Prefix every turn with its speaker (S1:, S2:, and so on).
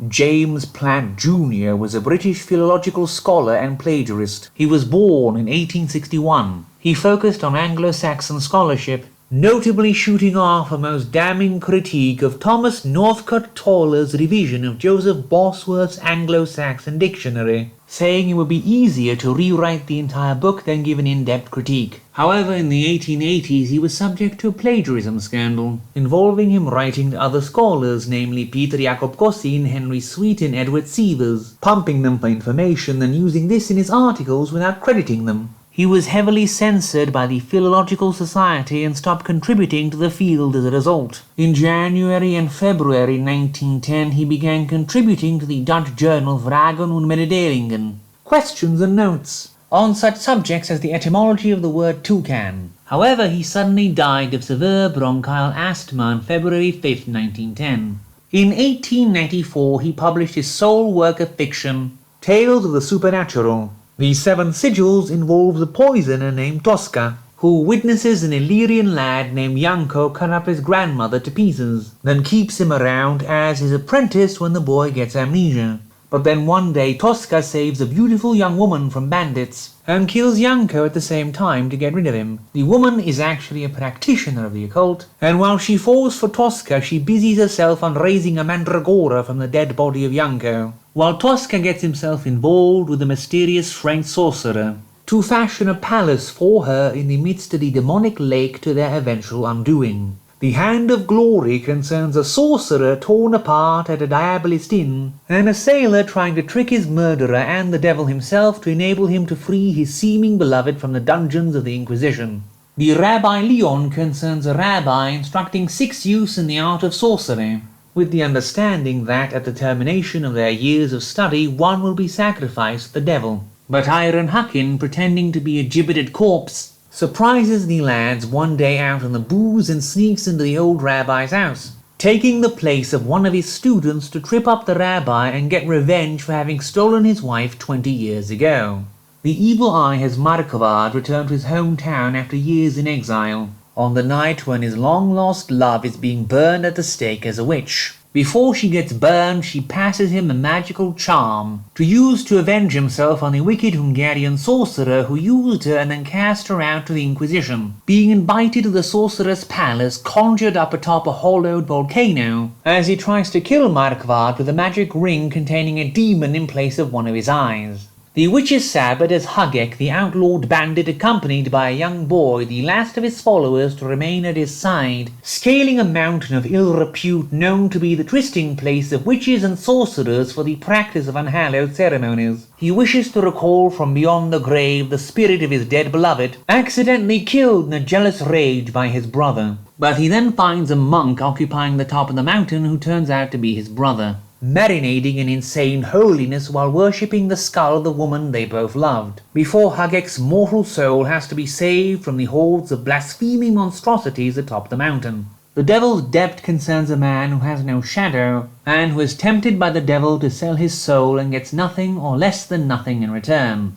S1: James Platt Jr. was a British philological scholar and plagiarist. He was born in 1861. He focused on Anglo-Saxon scholarship, notably shooting off a most damning critique of Thomas Northcote Toller's revision of Joseph Bosworth's Anglo-Saxon dictionary, saying it would be easier to rewrite the entire book than give an in-depth critique. However, in the 1880s he was subject to a plagiarism scandal, involving him writing to other scholars, namely Peter Jacob Gossin, Henry Sweet and Edward Sievers, pumping them for information and using this in his articles without crediting them. He was heavily censored by the Philological Society and stopped contributing to the field as a result. In January and February 1910 he began contributing to the Dutch journal Vragen und Mededelingen, questions and notes, on such subjects as the etymology of the word toucan. However, he suddenly died of severe bronchial asthma on February 5, 1910. In 1894 he published his sole work of fiction, Tales of the Supernatural. The Seven Sigils involves a poisoner named Tosca, who witnesses an Illyrian lad named Yanko cut up his grandmother to pieces, then keeps him around as his apprentice when the boy gets amnesia. But then one day Tosca saves a beautiful young woman from bandits, and kills Yanko at the same time to get rid of him. The woman is actually a practitioner of the occult, and while she falls for Tosca she busies herself on raising a mandragora from the dead body of Yanko, while Tosca gets himself involved with the mysterious French sorcerer, to fashion a palace for her in the midst of the demonic lake to their eventual undoing. The Hand of Glory concerns a sorcerer torn apart at a diabolist inn, and a sailor trying to trick his murderer and the devil himself to enable him to free his seeming beloved from the dungeons of the Inquisition. The Rabbi Leon concerns a rabbi instructing 6 youths in the art of sorcery, with the understanding that at the termination of their years of study one will be sacrificed to the devil. But Iron Huckin, pretending to be a gibbeted corpse, surprises the lads one day out on the booze and sneaks into the old rabbi's house, taking the place of one of his students to trip up the rabbi and get revenge for having stolen his wife 20 years ago. The evil eye has Marquard return to his hometown after years in exile, on the night when his long-lost love is being burned at the stake as a witch. Before she gets burned, she passes him a magical charm to use to avenge himself on the wicked Hungarian sorcerer who used her and then cast her out to the Inquisition, being invited to the sorcerer's palace conjured up atop a hollowed volcano, as he tries to kill Marquard with a magic ring containing a demon in place of one of his eyes. The witch's sabbat has Hagek, the outlawed bandit, accompanied by a young boy, the last of his followers to remain at his side, scaling a mountain of ill repute known to be the trysting place of witches and sorcerers for the practice of unhallowed ceremonies. He wishes to recall from beyond the grave the spirit of his dead beloved, accidentally killed in a jealous rage by his brother. But he then finds a monk occupying the top of the mountain who turns out to be his brother, marinating in insane holiness while worshipping the skull of the woman they both loved, before Hagek's mortal soul has to be saved from the hordes of blaspheming monstrosities atop the mountain. The devil's debt concerns a man who has no shadow, and who is tempted by the devil to sell his soul and gets nothing or less than nothing in return.